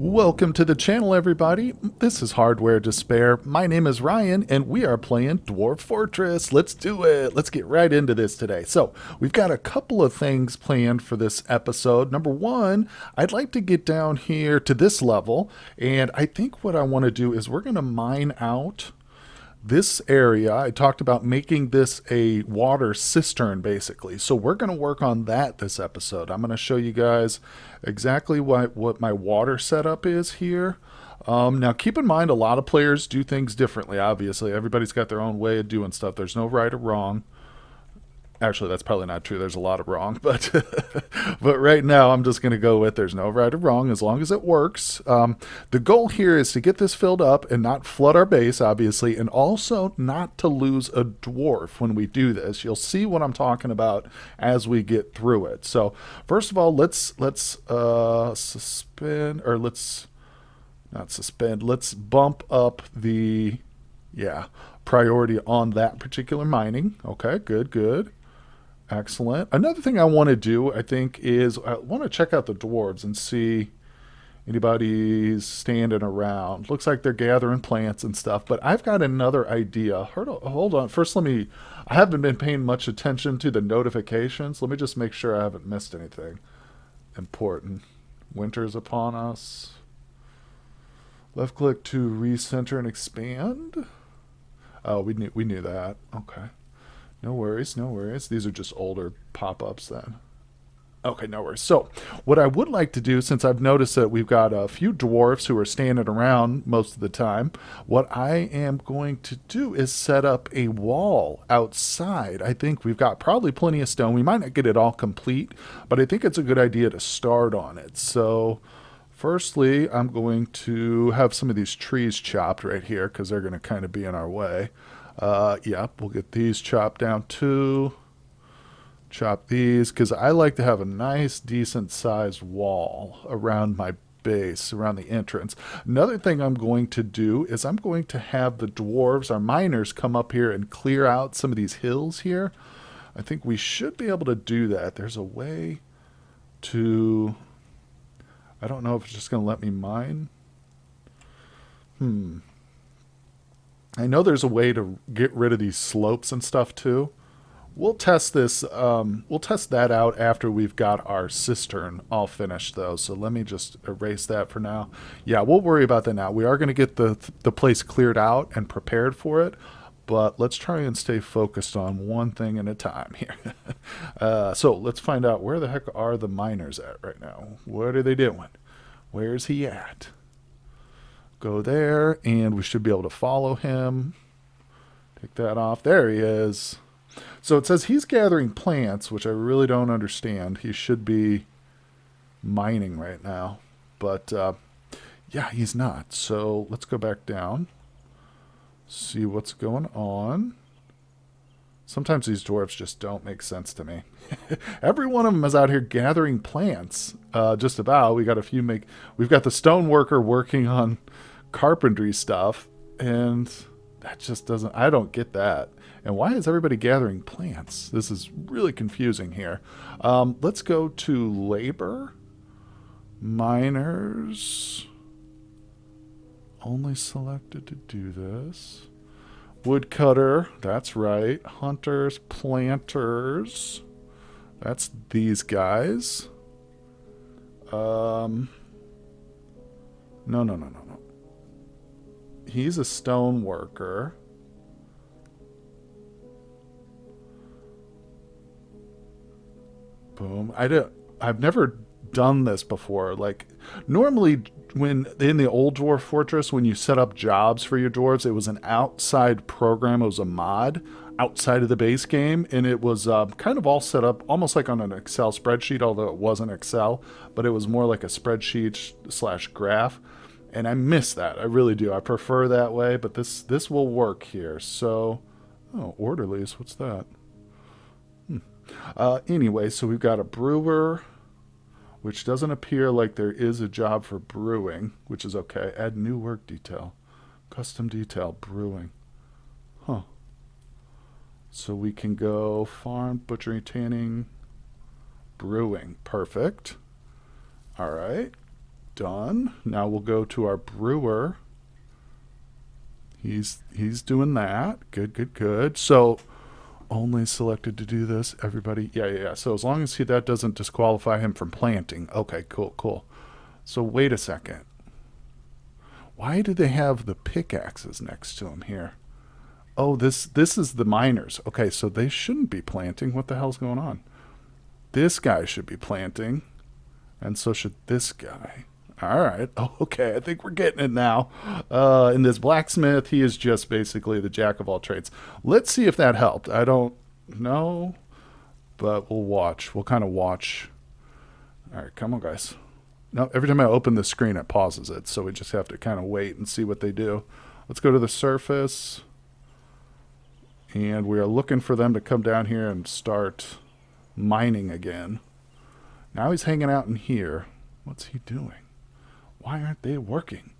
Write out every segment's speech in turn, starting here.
Welcome to the channel, everybody. This is Hardware Despair. My name is Ryan, and we are playing Dwarf Fortress. Let's do it. Let's get right into this today. So, we've got a couple of things planned for this episode. Number one, I'd like to get down here to this level, and I think what I want to do is we're going to mine out this area. I talked about making this a water cistern, basically. So we're going to work on that this episode. I'm going to show you guys exactly what my water setup is here. Now, keep in mind, a lot of players do things differently. Obviously, everybody's got their own way of doing stuff. There's no right or wrong. Actually, that's probably not true. There's a lot of wrong, but but right now I'm just going to go with there's no right or wrong as long as it works. The goal here is to get this filled up and not flood our base, obviously, and also not to lose a dwarf when we do this. You'll see what I'm talking about as we get through it. So first of all, let's suspend, or let's not suspend. Let's bump up the priority on that particular mining. Okay, good. Excellent. Another thing I want to do, I think, is I want to check out the dwarves and see anybody's standing around. Looks like they're gathering plants and stuff, but I've got another idea. Hold on. First, I haven't been paying much attention to the notifications. Let me just make sure I haven't missed anything important. Winter's upon us. Left click to recenter and expand. Oh, we knew that. Okay. No worries. These are just older pop-ups then. Okay, no worries. So, what I would like to do, since I've noticed that we've got a few dwarfs who are standing around most of the time, what I am going to do is set up a wall outside. I think we've got probably plenty of stone. We might not get it all complete, but I think it's a good idea to start on it. So, firstly, I'm going to have some of these trees chopped right here because they're going to kind of be in our way. We'll get these chopped down too. Chop these because I like to have a nice, decent sized wall around my base, around the entrance. Another thing I'm going to do is I'm going to have the dwarves, our miners, come up here and clear out some of these hills here. I think we should be able to do that. There's a way to... I don't know if it's just going to let me mine. I know there's a way to get rid of these slopes and stuff too. We'll test this. We'll test that out after we've got our cistern all finished, though. So let me just erase that for now. Yeah, we'll worry about that now. We are going to get the place cleared out and prepared for it, but let's try and stay focused on one thing at a time here. So let's find out where the heck are the miners at right now. What are they doing? Where's he at? Go there, and we should be able to follow him. Take that off. There he is. So it says he's gathering plants, which I really don't understand. He should be mining right now. But, yeah, he's not. So let's go back down. See what's going on. Sometimes these dwarves just don't make sense to me. Every one of them is out here gathering plants. Just about. We've got the stone worker working on carpentry stuff, and that just doesn't... I don't get that. And why is everybody gathering plants? This is really confusing here. Let's go to labor. Miners. Only selected to do this. Woodcutter. That's right. Hunters. Planters. That's these guys. No. He's a stone worker. Boom. I've never done this before. Like, normally when in the old Dwarf Fortress, when you set up jobs for your dwarves, it was an outside program. It was a mod outside of the base game, and it was kind of all set up almost like on an Excel spreadsheet, although it wasn't Excel, but it was more like a spreadsheet / graph. And I miss that. I really do. I prefer that way, but this will work here. So, orderlies. What's that? Anyway, so we've got a brewer, which doesn't appear like there is a job for brewing, which is okay. Add new work detail. Custom detail, brewing. Huh. So we can go farm, butchery, tanning, brewing. Perfect. All right. done. Now we'll go to our brewer. He's doing that. Good, good, good. So only selected to do this. Everybody, yeah. So as long as that doesn't disqualify him from planting. Okay, cool, cool. So wait a second. Why do they have the pickaxes next to him here? Oh, this is the miners. Okay, so they shouldn't be planting. What the hell's going on? This guy should be planting, and so should this guy. All right. Oh, okay. I think we're getting it now. In this blacksmith, he is just basically the jack of all trades. Let's see if that helped. I don't know, but we'll watch. We'll kind of watch. All right, come on, guys. No, every time I open the screen, it pauses it, so we just have to kind of wait and see what they do. Let's go to the surface, and we are looking for them to come down here and start mining again. Now he's hanging out in here. What's he doing? Why aren't they working?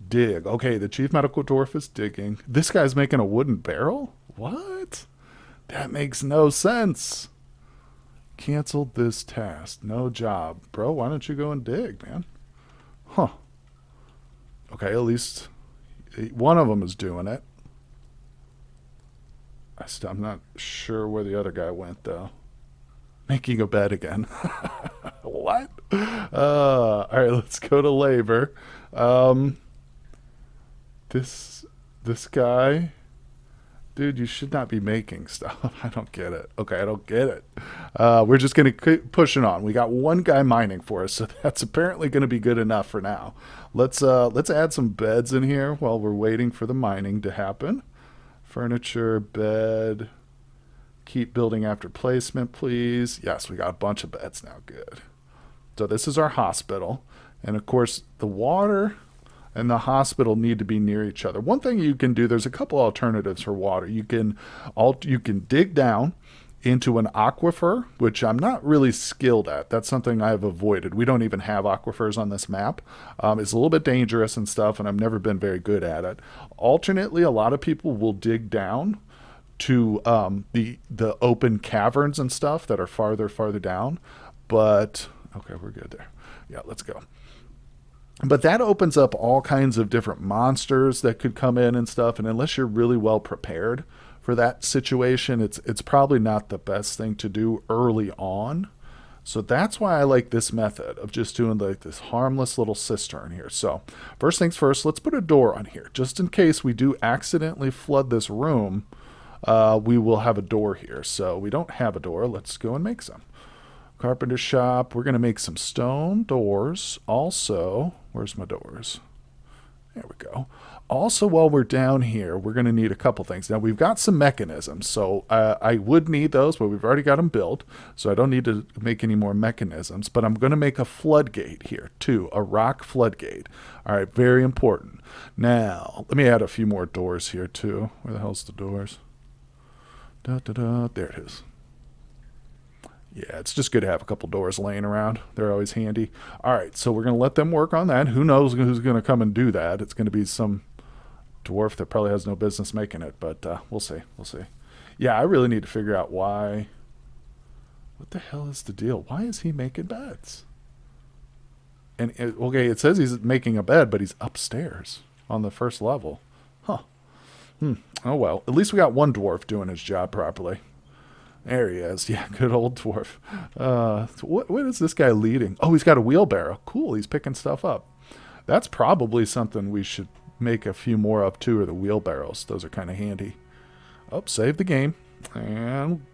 Dig. Okay, the chief medical dwarf is digging. This guy's making a wooden barrel? What? That makes no sense. Canceled this task. No job. Bro, why don't you go and dig, man? Huh. Okay, at least one of them is doing it. I'm not sure where the other guy went, though. Making a bed again. What? All right, let's go to labor. This guy, dude, you should not be making stuff. I don't get it. Okay, I don't get it. We're just gonna keep pushing on. We got one guy mining for us, so that's apparently gonna be good enough for now. Let's add some beds in here while we're waiting for the mining to happen. Furniture, bed. Keep building after placement, please. Yes, we got a bunch of beds now. Good. So this is our hospital. And of course, the water and the hospital need to be near each other. One thing you can do, there's a couple alternatives for water. You can dig down into an aquifer, which I'm not really skilled at. That's something I've avoided. We don't even have aquifers on this map. It's a little bit dangerous and stuff, and I've never been very good at it. Alternately, a lot of people will dig down to the open caverns and stuff that are farther down. But okay, we're good there. Yeah, let's go. But that opens up all kinds of different monsters that could come in and stuff, and unless you're really well prepared for that situation, it's probably not the best thing to do early on. So that's why I like this method of just doing like this harmless little cistern here. So first things first, let's put a door on here just in case we do accidentally flood this room. We will have a door here. So we don't have a door. Let's go and make some. Carpenter shop. We're going to make some stone doors. Also, where's my doors? There we go. Also, while we're down here, we're going to need a couple things. Now, we've got some mechanisms. So I would need those, but we've already got them built. So I don't need to make any more mechanisms. But I'm going to make a floodgate here, too. A rock floodgate. All right, very important. Now, let me add a few more doors here, too. Where the hell's the doors? There it is. Yeah, it's just good to have a couple doors laying around. They're always handy. All right, so we're going to let them work on that. Who knows who's going to come and do that? It's going to be some dwarf that probably has no business making it, but we'll see. We'll see. Yeah, I really need to figure out why. What the hell is the deal? Why is he making beds? And, okay, it says he's making a bed, but he's upstairs on the first level. Huh. Oh, well. At least we got one dwarf doing his job properly. There he is. Yeah, good old dwarf. What is this guy leading? Oh, he's got a wheelbarrow. Cool, he's picking stuff up. That's probably something we should make a few more of, too, are the wheelbarrows. Those are kind of handy. Oh, save the game. And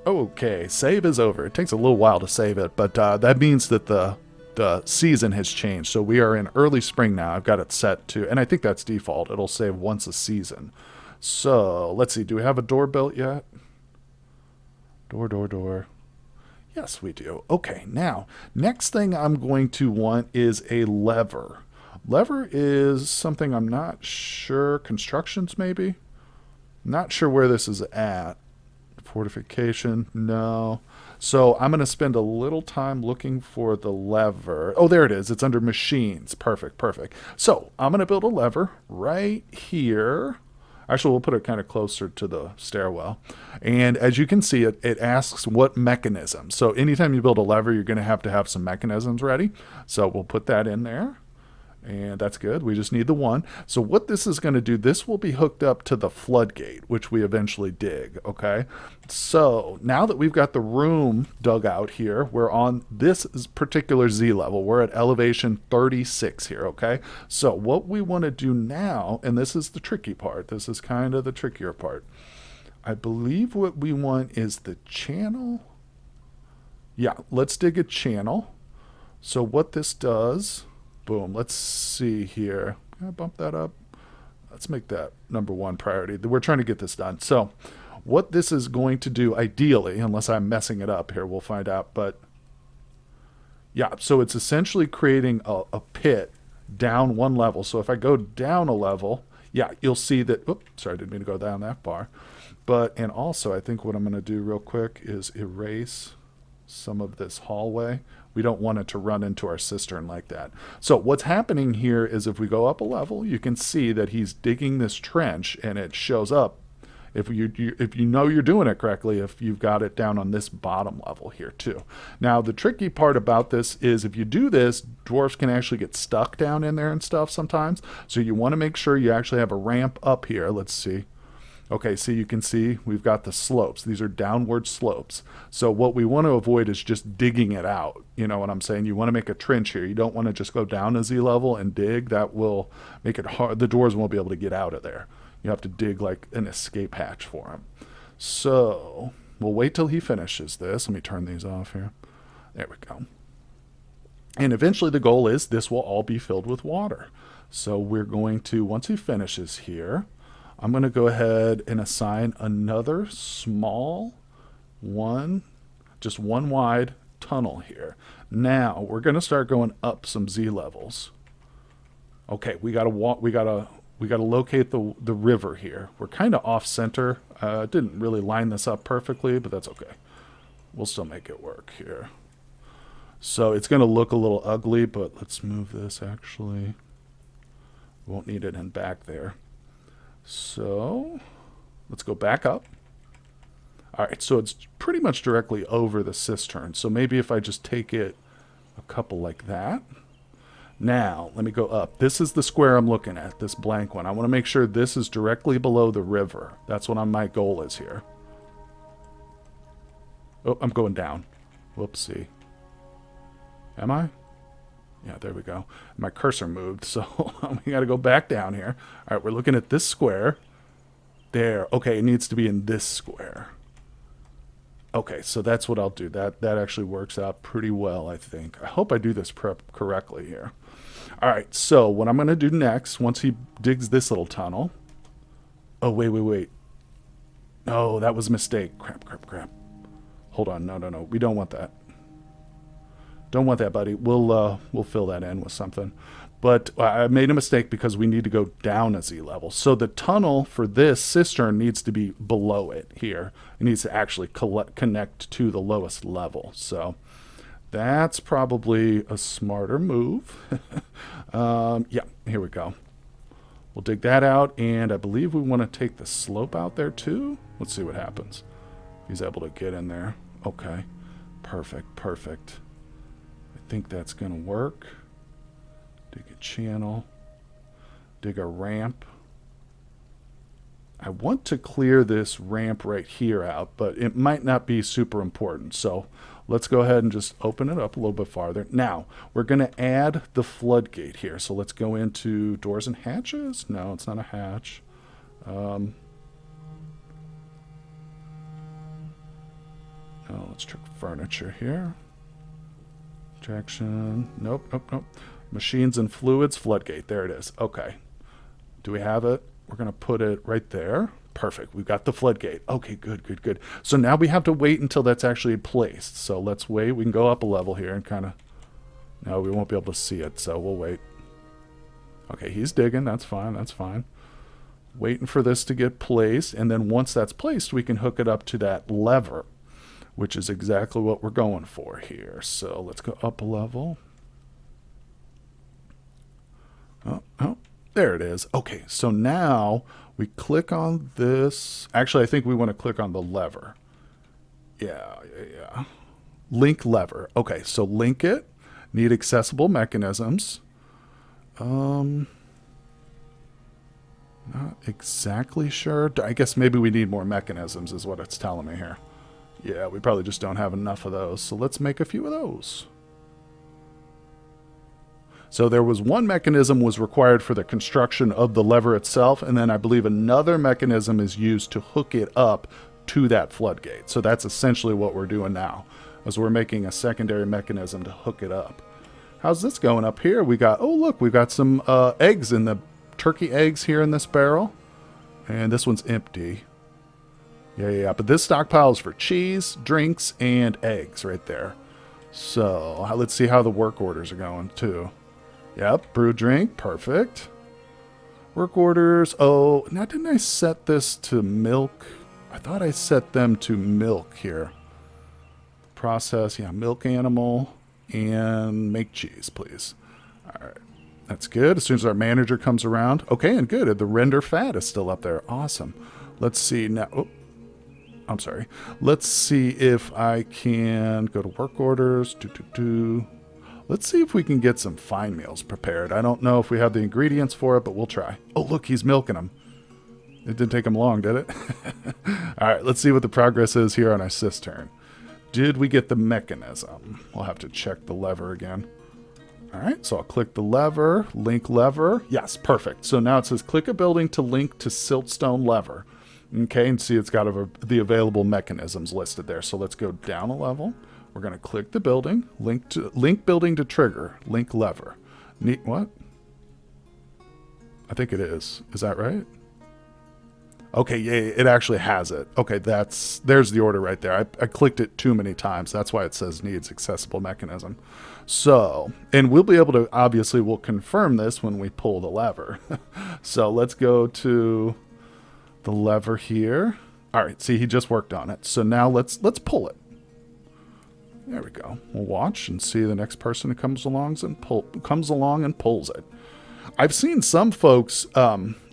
okay, save is over. It takes a little while to save it, but that means that the season has changed. So we are in early spring now. I've got it set to, and I think that's default. It'll save once a season. So let's see. Do we have a door built yet? Door. Yes, we do. Okay, now, next thing I'm going to want is a lever. Lever is something I'm not sure. Constructions, maybe? Not sure where this is at. Fortification, no. So I'm going to spend a little time looking for the lever. Oh, there it is. It's under machines. Perfect. So I'm going to build a lever right here. Actually, we'll put it kind of closer to the stairwell. And as you can see, it asks what mechanism. So anytime you build a lever, you're going to have some mechanisms ready. So we'll put that in there. And that's good. We just need the one. So what this is going to do, this will be hooked up to the floodgate, which we eventually dig, okay? So now that we've got the room dug out here, we're on this particular Z level. We're at elevation 36 here, okay? So what we want to do now, and this is the tricky part. This is kind of the trickier part. I believe what we want is the channel. Yeah, let's dig a channel. So what this does... Boom. Let's see here. Can I bump that up? Let's make that number one priority. We're trying to get this done. So what this is going to do, ideally, unless I'm messing it up here, we'll find out. But yeah, so it's essentially creating a pit down one level. So if I go down a level, yeah, you'll see that. Oops, sorry, I didn't mean to go down that far. And also, I think what I'm going to do real quick is erase some of this hallway. We don't want it to run into our cistern like that. So what's happening here is if we go up a level, you can see that he's digging this trench, and it shows up if you know you're doing it correctly, if you've got it down on this bottom level here too. Now the tricky part about this is if you do this, dwarfs can actually get stuck down in there and stuff sometimes. So you want to make sure you actually have a ramp up here. Let's see. Okay, so you can see we've got the slopes. These are downward slopes. So what we want to avoid is just digging it out. You know what I'm saying? You want to make a trench here. You don't want to just go down a Z level and dig. That will make it hard. The doors won't be able to get out of there. You have to dig like an escape hatch for them. So we'll wait till he finishes this. Let me turn these off here. There we go. And eventually the goal is this will all be filled with water. So we're going to, once he finishes here, I'm going to go ahead and assign another small one, just one wide tunnel here. Now we're going to start going up some Z levels. Okay, we got to walk. We got to locate the river here. We're kind of off center. Didn't really line this up perfectly, but that's okay. We'll still make it work here. So it's going to look a little ugly, but let's move this actually. Won't need it in back there. So let's go back up. All right, so it's pretty much directly over the cistern. So maybe if I just take it a couple like that. Now, let me go up. This is the square I'm looking at, this blank one. I want to make sure this is directly below the river. That's what my goal is here. Oh, I'm going down. Whoopsie. Am I? Yeah, there we go. My cursor moved, so we got to go back down here. All right, we're looking at this square. There. Okay, it needs to be in this square. Okay, so that's what I'll do. That actually works out pretty well, I think. I hope I do this prep correctly here. All right, so what I'm going to do next, once he digs this little tunnel. Oh, wait. No, that was a mistake. Crap. Hold on. No. We don't want that. Don't want that, buddy. We'll fill that in with something. But I made a mistake because we need to go down a Z level. So the tunnel for this cistern needs to be below it here. It needs to actually connect to the lowest level. So that's probably a smarter move. Yeah, here we go. We'll dig that out, and I believe we want to take the slope out there too. Let's see what happens. He's able to get in there. Okay, perfect. I think that's going to work. Dig a channel. Dig a ramp. I want to clear this ramp right here out, but it might not be super important. So let's go ahead and just open it up a little bit farther. Now, we're going to add the floodgate here. So let's go into doors and hatches. No, it's not a hatch. Let's check furniture here. Traction. Nope. Machines and fluids, floodgate. There it is. Okay. Do we have it? We're going to put it right there. Perfect. We've got the floodgate. Okay, good. So now we have to wait until that's actually placed. So let's wait. We can go up a level here and kind of... No, we won't be able to see it, so we'll wait. Okay, he's digging. That's fine. Waiting for this to get placed, and then once that's placed, we can hook it up to that lever, which is exactly what we're going for here. So let's go up a level. Oh, there it is. Okay, so now We click on this. Actually, I think we want to click on the lever. Yeah. Link lever. Okay, so link it. Need accessible mechanisms. Not exactly sure. I guess maybe we need more mechanisms is what it's telling me here. Yeah, we probably just don't have enough of those. So let's make a few of those. So there was one mechanism was required for the construction of the lever itself, and then I believe another mechanism is used to hook it up to that floodgate. So that's essentially what we're doing now, is we're making a secondary mechanism to hook it up. How's this going up here? We got, oh look, we've got some eggs in the turkey eggs here in this barrel, and this one's empty. Yeah. But this stockpile is for cheese, drinks, and eggs right there. So let's see how the work orders are going too. Yep, brew drink, perfect. Work orders. Oh, now didn't I set this to milk? I thought I set them to milk here. Process, yeah, milk animal, and make cheese, please. All right, that's good. As soon as our manager comes around. Okay, and good. The render fat is still up there. Awesome. Let's see now. Oh, I'm sorry. Let's see if I can go to work orders. Let's see if we can get some fine meals prepared. I don't know if we have the ingredients for it, but we'll try. Oh, look, he's milking them. It didn't take him long, did it? All right, let's see what the progress is here on our cistern. Did we get the mechanism? We'll have to check the lever again. All right, so I'll click the lever, link lever. Yes, perfect. So now it says click a building to link to siltstone lever. Okay, and see it's got the available mechanisms listed there. So let's go down a level. We're going to click the building, link building to trigger, link lever. What? I think it is. Is that right? Okay, yeah, it actually has it. Okay, there's the order right there. I clicked it too many times. That's why it says needs accessible mechanism. So, and we'll be able to, obviously, we'll confirm this when we pull the lever. So let's go to the lever here. All right, see, he just worked on it. So now let's pull it. There we go. We'll watch and see the next person who comes along and pulls it. I've seen some folks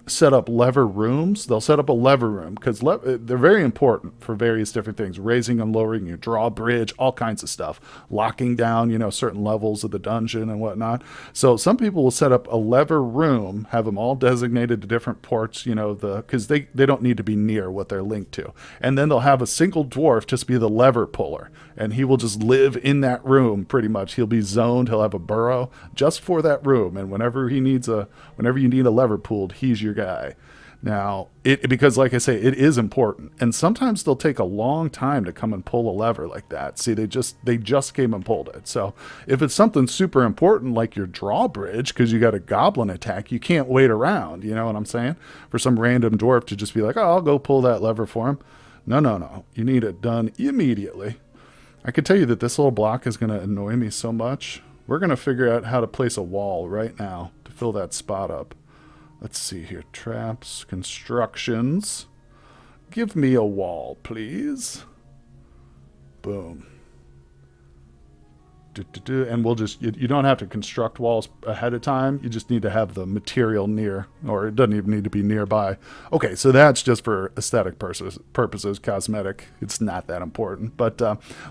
set up lever rooms. They'll set up a lever room because they're very important for various different things. Raising and lowering your drawbridge, all kinds of stuff. Locking down, certain levels of the dungeon and whatnot. So some people will set up a lever room, have them all designated to different ports, because they don't need to be near what they're linked to. And then they'll have a single dwarf just be the lever puller. And he will just live in that room pretty much. He'll be zoned. He'll have a burrow just for that room. And whenever you need a lever pulled, he's your guy. Now, because like I say, it is important. And sometimes they'll take a long time to come and pull a lever like that. See, they just came and pulled it. So if it's something super important like your drawbridge, because you got a goblin attack, you can't wait around. You know what I'm saying? For some random dwarf to just be like, oh, I'll go pull that lever for him. No. You need it done immediately. I can tell you that this little block is going to annoy me so much. We're going to figure out how to place a wall right now to fill that spot up. Let's see here. Traps, constructions. Give me a wall, please. Boom. And we'll just, you don't have to construct walls ahead of time. You just need to have the material near, or it doesn't even need to be nearby. Okay, so that's just for aesthetic purposes, cosmetic. It's not that important. But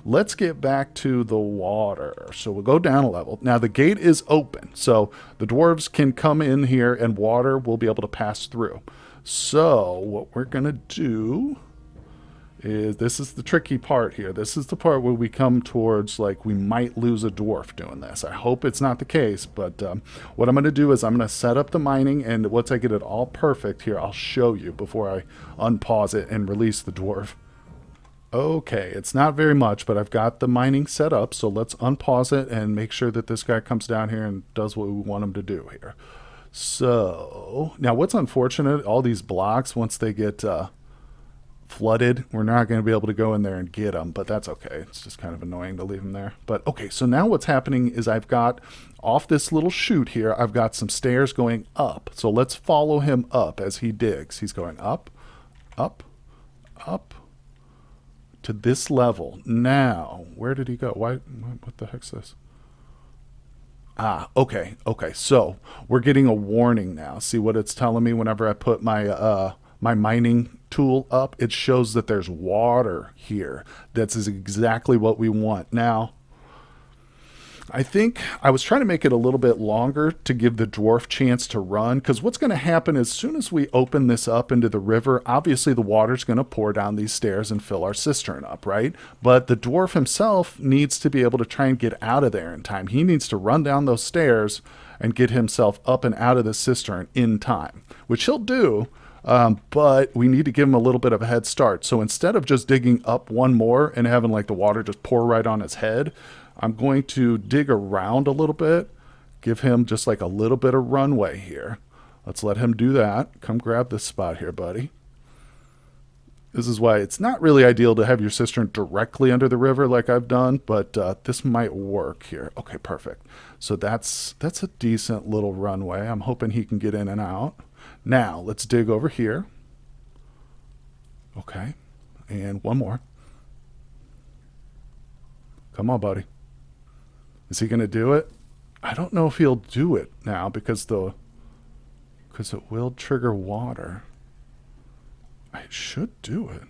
let's get back to the water. So we'll go down a level. Now the gate is open, so the dwarves can come in here and water will be able to pass through. So what we're going to do is, this is the tricky part here. This is the part where we come towards, like, we might lose a dwarf doing this. I hope it's not the case, but what I'm going to do is I'm going to set up the mining, and once I get it all perfect here, I'll show you before I unpause it and release the dwarf. Okay, it's not very much, but I've got the mining set up, so let's unpause it and make sure that this guy comes down here and does what we want him to do here. So, now what's unfortunate, all these blocks, once they get flooded, we're not going to be able to go in there and get them, but that's okay. It's just kind of annoying to leave them there. But okay, so now what's happening is I've got off this little chute here, I've got some stairs going up. So let's follow him up as he digs. He's going up, up, up to this level. Now, where did he go? What the heck's this? Ah, okay, okay. So we're getting a warning now. See what it's telling me whenever I put my mining tool up? It shows that there's water here. That's exactly what we want. Now, I think I was trying to make it a little bit longer to give the dwarf chance to run, because what's going to happen as soon as we open this up into the river, obviously the water's going to pour down these stairs and fill our cistern up, right? But the dwarf himself needs to be able to try and get out of there in time. He needs to run down those stairs and get himself up and out of the cistern in time, which he'll do. But we need to give him a little bit of a head start. So instead of just digging up one more and having like the water just pour right on his head, I'm going to dig around a little bit, give him just like a little bit of runway here. Let's let him do that. Come grab this spot here, buddy. This is why it's not really ideal to have your cistern directly under the river like I've done, but this might work here. Okay, perfect. So that's a decent little runway. I'm hoping he can get in and out. Now, let's dig over here. Okay, and one more. Come on, buddy. Is he going to do it? I don't know if he'll do it now because it will trigger water. I should do it.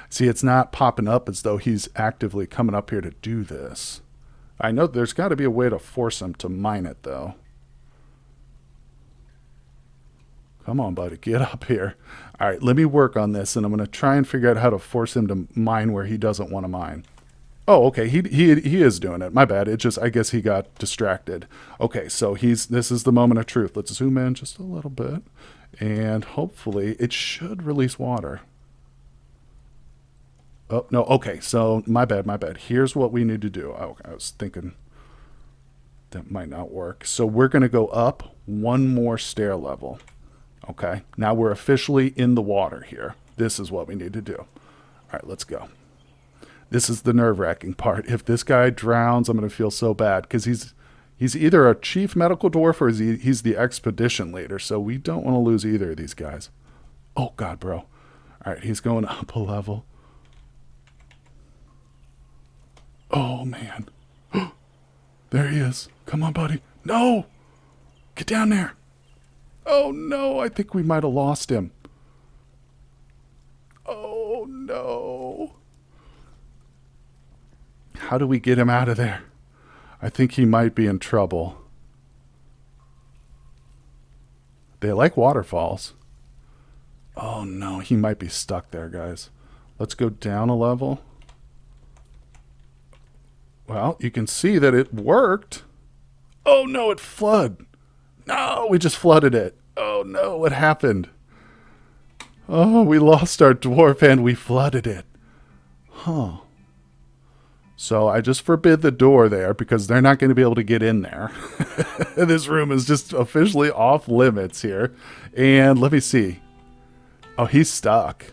See, it's not popping up as though he's actively coming up here to do this. I know there's got to be a way to force him to mine it, though. Come on, buddy, get up here. All right, let me work on this, and I'm going to try and figure out how to force him to mine where he doesn't want to mine. Oh, okay, he is doing it. My bad. It just, I guess he got distracted. Okay, so this is the moment of truth. Let's zoom in just a little bit, and hopefully it should release water. Oh, no, okay, so my bad. Here's what we need to do. Oh, I was thinking that might not work. So we're going to go up one more stair level. Okay, now we're officially in the water here. This is what we need to do. All right, let's go. This is the nerve-wracking part. If this guy drowns, I'm going to feel so bad because he's either a chief medical dwarf or he's the expedition leader, so we don't want to lose either of these guys. Oh, God, bro. All right, he's going up a level. Oh, man. There he is. Come on, buddy. No! Get down there. Oh, no, I think we might have lost him. Oh, no. How do we get him out of there? I think he might be in trouble. They like waterfalls. Oh, no, he might be stuck there, guys. Let's go down a level. Well, you can see that it worked. Oh, no, it flooded. No, we just flooded it. Oh, no, what happened? Oh, we lost our dwarf and we flooded it. Huh. So I just forbid the door there because they're not going to be able to get in there. This room is just officially off limits here. And let me see. Oh, he's stuck.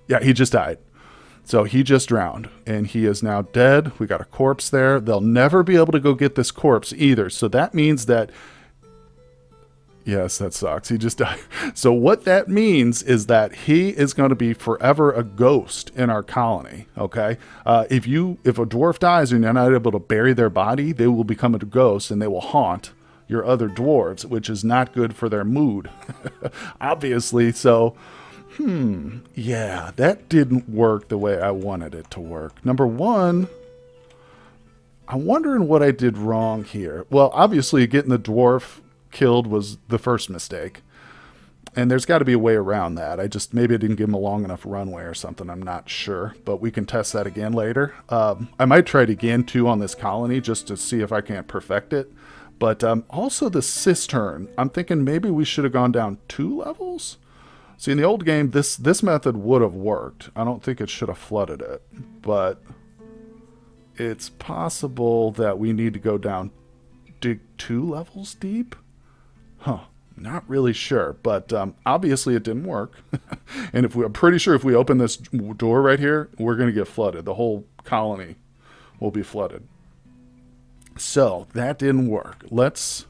Yeah, he just died. So he just drowned and he is now dead. We got a corpse there. They'll never be able to go get this corpse either. So that means that yes, that sucks. He just died. So what that means is that he is going to be forever a ghost in our colony. Okay. If a dwarf dies and you're not able to bury their body, they will become a ghost and they will haunt your other dwarves, which is not good for their mood, obviously. So, yeah, that didn't work the way I wanted it to work. Number one, I'm wondering what I did wrong here. Well, obviously getting the dwarf killed was the first mistake, and there's got to be a way around that. Maybe I didn't give him a long enough runway or something. I'm not sure, but we can test that again later. I might try it again too on this colony just to see if I can't perfect it. But also the cistern, I'm thinking maybe we should have gone down 2 levels. See, in the old game, this method would have worked. I don't think it should have flooded it, but it's possible that we need to go down, dig 2 levels deep. Huh, not really sure, but obviously it didn't work. And I'm pretty sure if we open this door right here, we're going to get flooded. The whole colony will be flooded. So that didn't work. Let's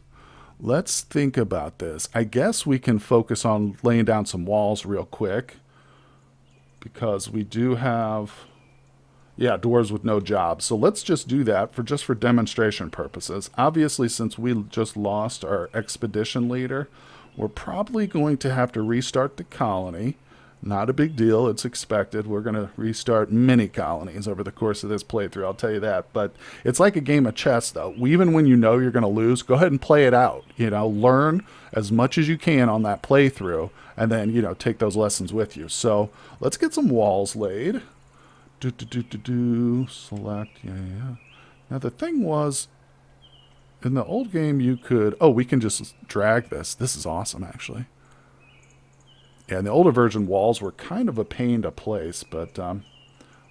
think about this. I guess we can focus on laying down some walls real quick because we do have Yeah, dwarves with no job. So let's just do that for just for demonstration purposes. Obviously, since we just lost our expedition leader, we're probably going to have to restart the colony. Not a big deal. It's expected. We're going to restart many colonies over the course of this playthrough, I'll tell you that. But it's like a game of chess, though. Even when you know you're going to lose, go ahead and play it out. Learn as much as you can on that playthrough, and then, take those lessons with you. So let's get some walls laid. Select, yeah. Now, the thing was, in the old game, you could... Oh, we can just drag this. This is awesome, actually. Yeah, in the older version, walls were kind of a pain to place, but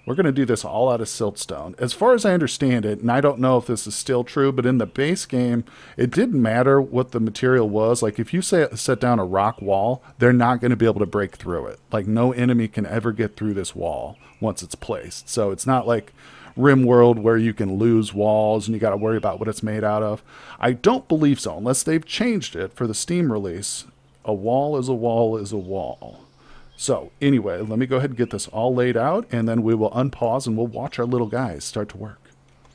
we're going to do this all out of siltstone. As far as I understand it, and I don't know if this is still true, but in the base game, it didn't matter what the material was. Like, if you set down a rock wall, they're not going to be able to break through it. Like, no enemy can ever get through this wall once it's placed. So it's not like RimWorld where you can lose walls and you got to worry about what it's made out of. I don't believe so, unless they've changed it for the Steam release. A wall is a wall is a wall. So anyway, let me go ahead and get this all laid out, and then we will unpause and we'll watch our little guys start to work.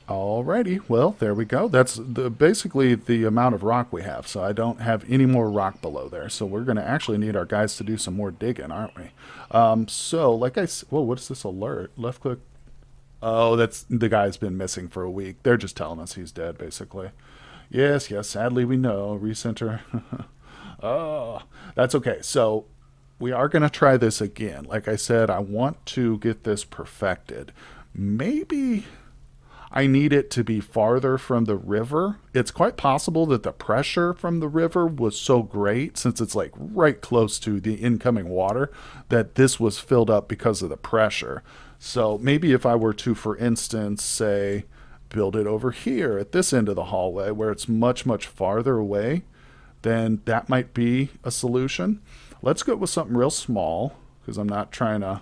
Alrighty, well, there we go. That's basically the amount of rock we have, so I don't have any more rock below there. So we're going to actually need our guys to do some more digging, aren't we? So like I said, whoa, what's this alert? Left click. Oh, that's the guy's been missing for a week. They're just telling us he's dead, basically. Yes, sadly we know. Recenter. Oh, that's okay. So we are going to try this again. Like I said, I want to get this perfected. Maybe I need it to be farther from the river. It's quite possible that the pressure from the river was so great, since it's like right close to the incoming water, that this was filled up because of the pressure. So maybe if I were to, for instance, say, build it over here at this end of the hallway where it's much, much farther away, then that might be a solution. Let's go with something real small, because I'm not trying to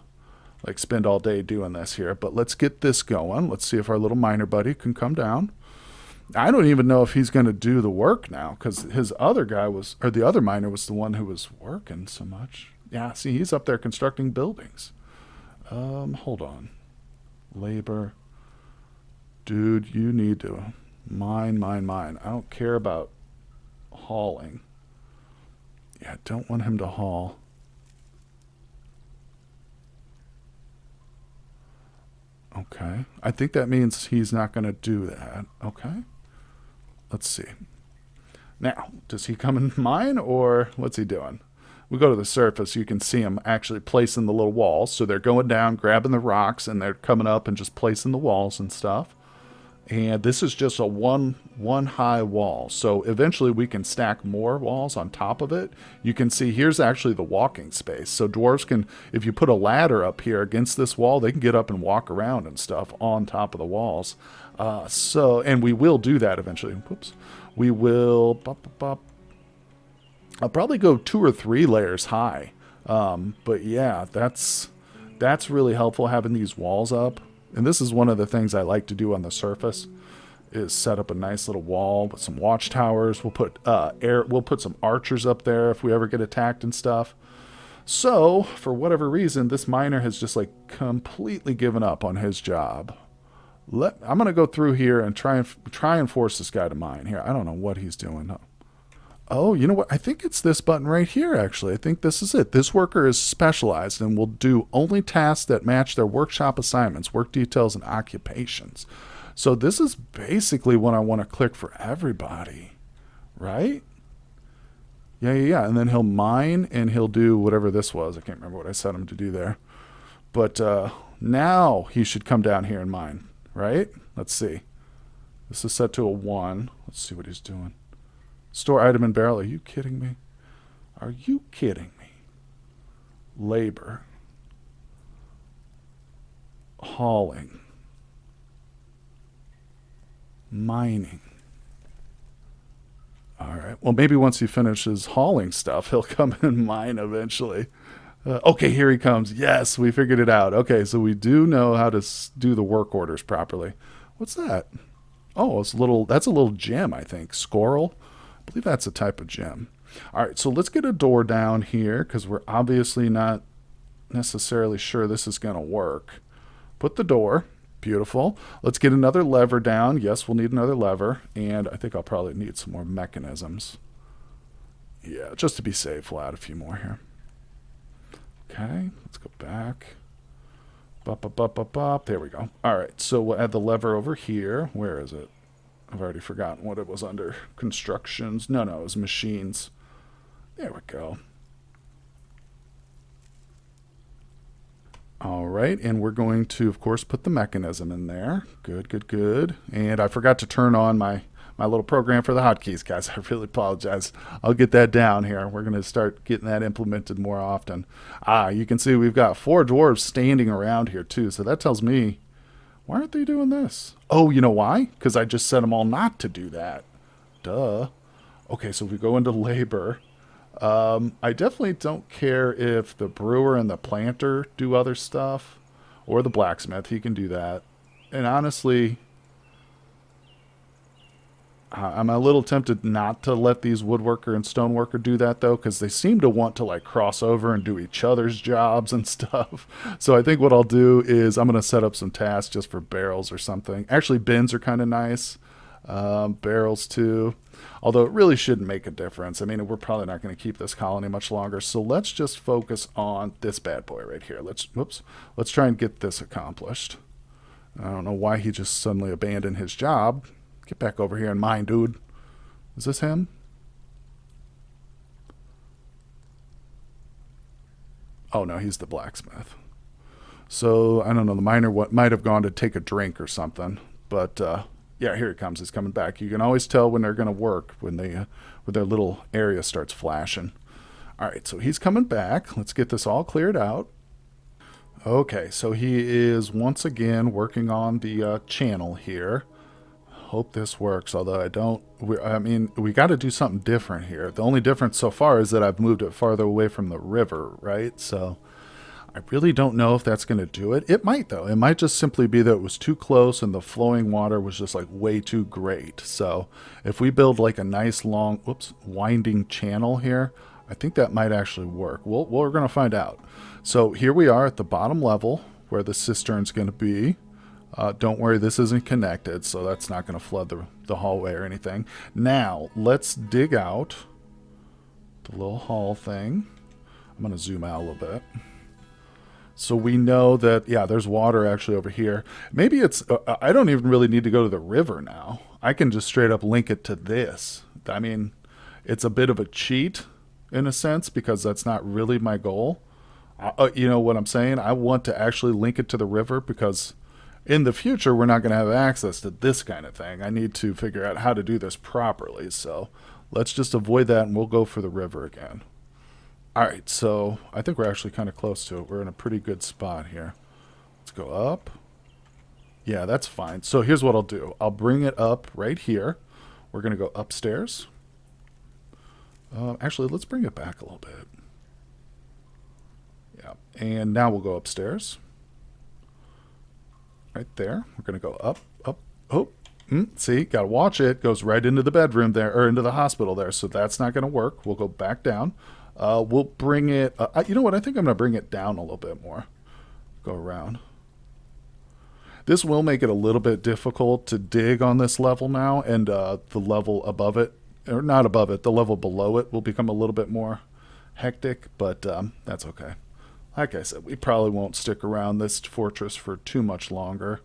like spend all day doing this here. But let's get this going. Let's see if our little miner buddy can come down. I don't even know if he's going to do the work now, because his other guy was, or the other miner was the one who was working so much. Yeah, see, he's up there constructing buildings. Hold on. Labor. Dude, you need to mine. I don't care about hauling. Yeah, don't want him to haul. Okay. I think that means he's not going to do that. Okay. Let's see. Now, does he come and mine, or what's he doing? We go to the surface, you can see him actually placing the little walls. So they're going down, grabbing the rocks, and they're coming up and just placing the walls and stuff. And this is just a one high wall. So eventually we can stack more walls on top of it. You can see here's actually the walking space. So dwarves can, if you put a ladder up here against this wall, they can get up and walk around and stuff on top of the walls. And we will do that eventually. Whoops. We will, I'll probably go 2 or 3 layers high. But yeah, that's really helpful, having these walls up. And this is one of the things I like to do on the surface, is set up a nice little wall with some watchtowers. We'll put we'll put some archers up there if we ever get attacked and stuff. So, for whatever reason, this miner has just like completely given up on his job. I'm going to go through here and try and force this guy to mine here. I don't know what he's doing. Oh, you know what? I think it's this button right here, actually. I think this is it. This worker is specialized and will do only tasks that match their workshop assignments, work details, and occupations. So this is basically what I want to click for everybody, right? Yeah. And then he'll mine, and he'll do whatever this was. I can't remember what I set him to do there. But now he should come down here and mine, right? Let's see. This is set to a 1. Let's see what he's doing. Store item in barrel. Are you kidding me? Are you kidding me? Labor. Hauling. Mining. All right. Well, maybe once he finishes hauling stuff, he'll come and mine eventually. Okay, here he comes. Yes, we figured it out. Okay, so we do know how to do the work orders properly. What's that? Oh, that's a little gem, I think. Squirrel. I believe that's a type of gem. All right, so let's get a door down here, because we're obviously not necessarily sure this is going to work. Put the door, Beautiful. Let's get another lever down. Yes, we'll need another lever. And I think I'll probably need some more mechanisms. Yeah, just to be safe, we'll add a few more here. Okay, let's go back. Bop, bop, bop, bop, bop. There we go. All right, so we'll add the lever over here. Where is it? I've already forgotten what it was under. Constructions. No, it was machines. There we go. All right, and we're going to, of course, put the mechanism in there. Good, good, good. And I forgot to turn on my little program for the hotkeys, guys. I really apologize. I'll get that down here. We're going to start getting that implemented more often. You can see we've got 4 dwarves standing around here, too. So that tells me, why aren't they doing this? Oh, you know why? Because I just set them all not to do that. Duh. Okay, so if we go into labor, I definitely don't care if the brewer and the planter do other stuff, or the blacksmith. He can do that. And honestly, I'm a little tempted not to let these woodworker and stoneworker do that, though, because they seem to want to like cross over and do each other's jobs and stuff. So I think what I'll do is I'm going to set up some tasks just for barrels or something. Actually, bins are kind of nice. Barrels too, although it really shouldn't make a difference. I mean, we're probably not going to keep this colony much longer, so let's just focus on this bad boy right here. Let's try and get this accomplished. I don't know why he just suddenly abandoned his job. Get back over here and mine, dude. Is this him? Oh no, he's the blacksmith. So I don't know, the miner might have gone to take a drink or something, but yeah, here he comes. He's coming back. You can always tell when they're going to work when they when their little area starts flashing. All right, so he's coming back. Let's get this all cleared out. Okay, so he is once again working on the channel here. Hope this works, although I mean, we got to do something different here. The only difference so far is that I've moved it farther away from the river, right? So I really don't know if that's going to do it. It might, though. It might just simply be that it was too close and the flowing water was just like way too great. So if we build like a nice long, winding channel here, I think that might actually work. We're going to find out. So here we are at the bottom level where the cistern's going to be. Don't worry, this isn't connected, so that's not going to flood the hallway or anything. Now, let's dig out the little hall thing. I'm going to zoom out a little bit. So we know that, yeah, there's water actually over here. Maybe it's, I don't even really need to go to the river now. I can just straight up link it to this. I mean, it's a bit of a cheat in a sense because that's not really my goal. You know what I'm saying? I want to actually link it to the river because in the future, we're not going to have access to this kind of thing. I need to figure out how to do this properly. So let's just avoid that and we'll go for the river again. All right, so I think we're actually kind of close to it. We're in a pretty good spot here. Let's go up. Yeah, that's fine. So here's what I'll do. I'll bring it up right here. We're going to go upstairs. Actually, let's bring it back a little bit. Yeah, and now we'll go upstairs. Right there. We're going to go up, up, oh. See, got to watch it. Goes right into the bedroom there, or into the hospital there. So that's not going to work. We'll go back down. We'll bring it, you know what? I think I'm going to bring it down a little bit more. Go around. This will make it a little bit difficult to dig on this level now. And the level above it, or not above it, the level below it will become a little bit more hectic. But that's okay. Like I said, we probably won't stick around this fortress for too much longer.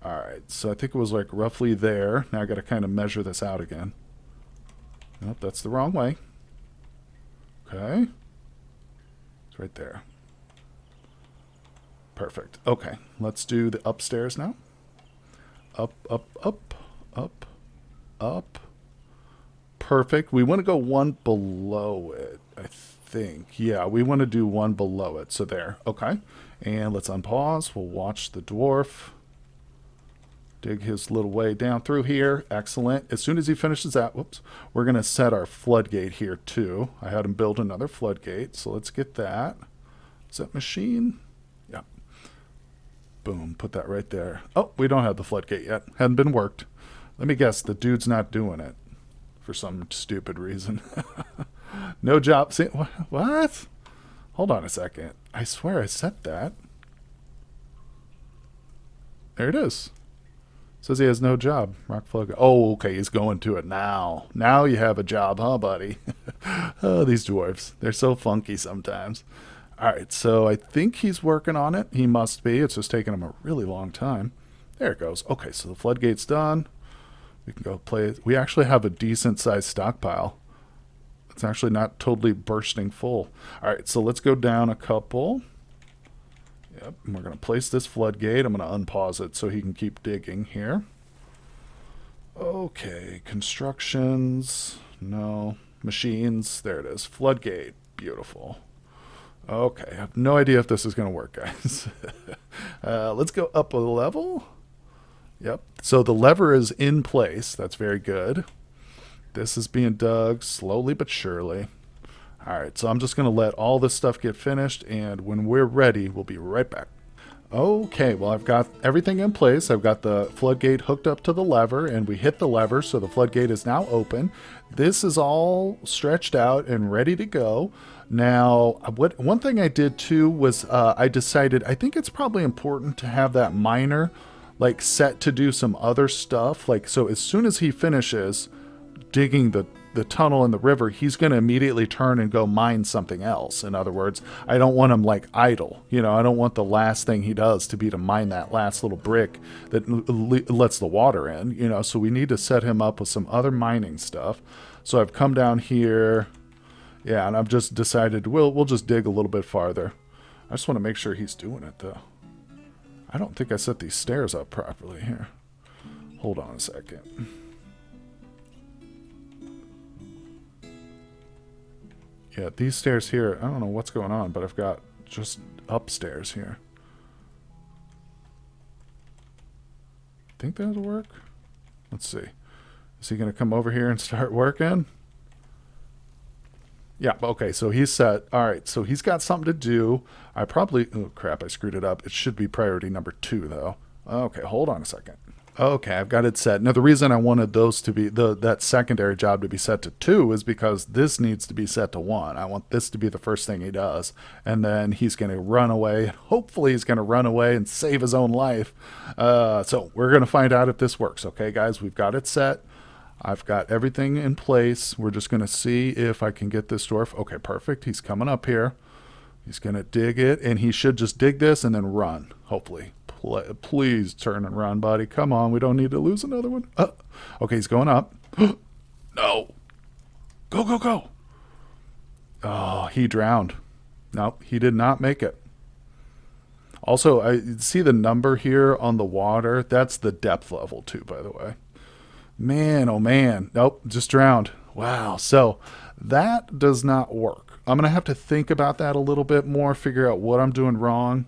All right, so I think it was like roughly there. Now I got to kind of measure this out again. Nope, that's the wrong way. Okay. It's right there. Perfect. Okay, let's do the upstairs now. Up, up, up, up, up. Perfect. We want to go one below it, I think. Yeah, we want to do one below it. So there. Okay. And let's unpause. We'll watch the dwarf dig his little way down through here. Excellent. As soon as he finishes that, whoops, we're going to set our floodgate here too. I had him build another floodgate. So let's get that. Is that machine? Yeah. Boom. Put that right there. Oh, we don't have the floodgate yet. Hadn't been worked. Let me guess. The dude's not doing it for some stupid reason. No job. See, what? Hold on a second. I swear I set that. There it is. Says he has no job. Rock flood. Oh, okay. He's going to it now. Now you have a job, huh, buddy? Oh, these dwarves. They're so funky sometimes. All right. So I think he's working on it. He must be. It's just taking him a really long time. There it goes. Okay. So the floodgate's done. We can go play it. We actually have a decent sized stockpile. It's actually not totally bursting full. All right. So let's go down a couple. Yep, and we're going to place this floodgate. I'm going to unpause it so he can keep digging here. Okay, constructions. No. Machines. There it is. Floodgate. Beautiful. Okay, I have no idea if this is going to work, guys. Let's go up a level. Yep. So the lever is in place. That's very good. This is being dug slowly but surely. All right, so I'm just going to let all this stuff get finished, and when we're ready, we'll be right back. Okay, well, I've got everything in place. I've got the floodgate hooked up to the lever, and we hit the lever, so the floodgate is now open. This is all stretched out and ready to go. Now, one thing I did, too, was I decided I think it's probably important to have that miner, like, set to do some other stuff. Like, so as soon as he finishes digging the tunnel in the river, he's going to immediately turn and go mine something else. In other words, I don't want him like idle. You know, I don't want the last thing he does to be to mine that last little brick that lets the water in, you know, so we need to set him up with some other mining stuff. So I've come down here. Yeah, and I've just decided we'll just dig a little bit farther. I just want to make sure he's doing it though. I don't think I set these stairs up properly here. Hold on a second. Yeah, these stairs here, I don't know what's going on, but I've got just upstairs here. Think that'll work? Let's see. Is he going to come over here and start working? Yeah, okay, so he's set. All right, so he's got something to do. Oh crap, I screwed it up. It should be priority number 2, though. Okay, hold on a second. Okay, I've got it set. Now, the reason I wanted those to be, that secondary job to be set to 2 is because this needs to be set to 1. I want this to be the first thing he does. And then he's going to run away. Hopefully he's going to run away and save his own life. So we're going to find out if this works. Okay, guys, we've got it set. I've got everything in place. We're just going to see if I can get this dwarf. Okay, perfect. He's coming up here. He's going to dig it, and he should just dig this and then run, hopefully. Please turn and run, buddy. Come on, we don't need to lose another one. Okay, he's going up. No. Go, go, go. Oh, he drowned. Nope, he did not make it. Also, I see the number here on the water. That's the depth level, too, by the way. Man, oh man. Nope, just drowned. Wow. So that does not work. I'm going to have to think about that a little bit more, figure out what I'm doing wrong.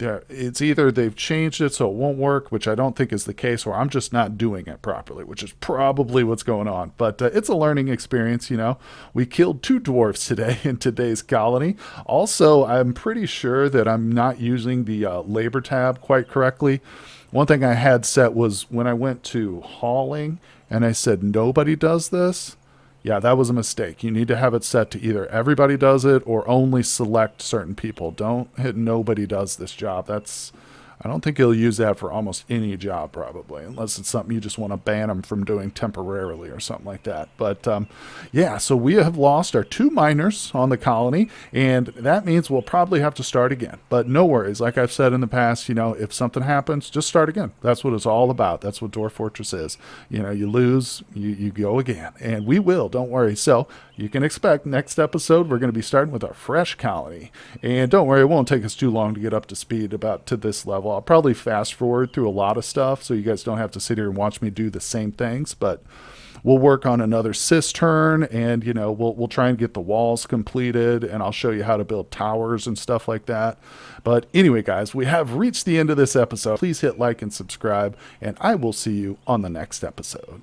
It's either they've changed it so it won't work, which I don't think is the case, or I'm just not doing it properly, which is probably what's going on. But it's a learning experience, you know. We killed 2 dwarfs today in today's colony. Also, I'm pretty sure that I'm not using the labor tab quite correctly. One thing I had set was when I went to hauling and I said nobody does this. Yeah, that was a mistake. You need to have it set to either everybody does it or only select certain people. Don't hit nobody does this job. I don't think you'll use that for almost any job probably, unless it's something you just want to ban them from doing temporarily or something like that. But yeah, so we have lost our 2 miners on the colony, and that means we'll probably have to start again. But no worries. Like I've said in the past, you know, if something happens, just start again. That's what it's all about. That's what Dwarf Fortress is. You know, you lose, you go again. And we will, don't worry. So you can expect next episode, we're going to be starting with our fresh colony. And don't worry, it won't take us too long to get up to speed to this level. I'll probably fast forward through a lot of stuff so you guys don't have to sit here and watch me do the same things, but we'll work on another cistern, and you know, we'll try and get the walls completed, and I'll show you how to build towers and stuff like that. But anyway, guys, we have reached the end of this episode. Please hit like and subscribe, and I will see you on the next episode.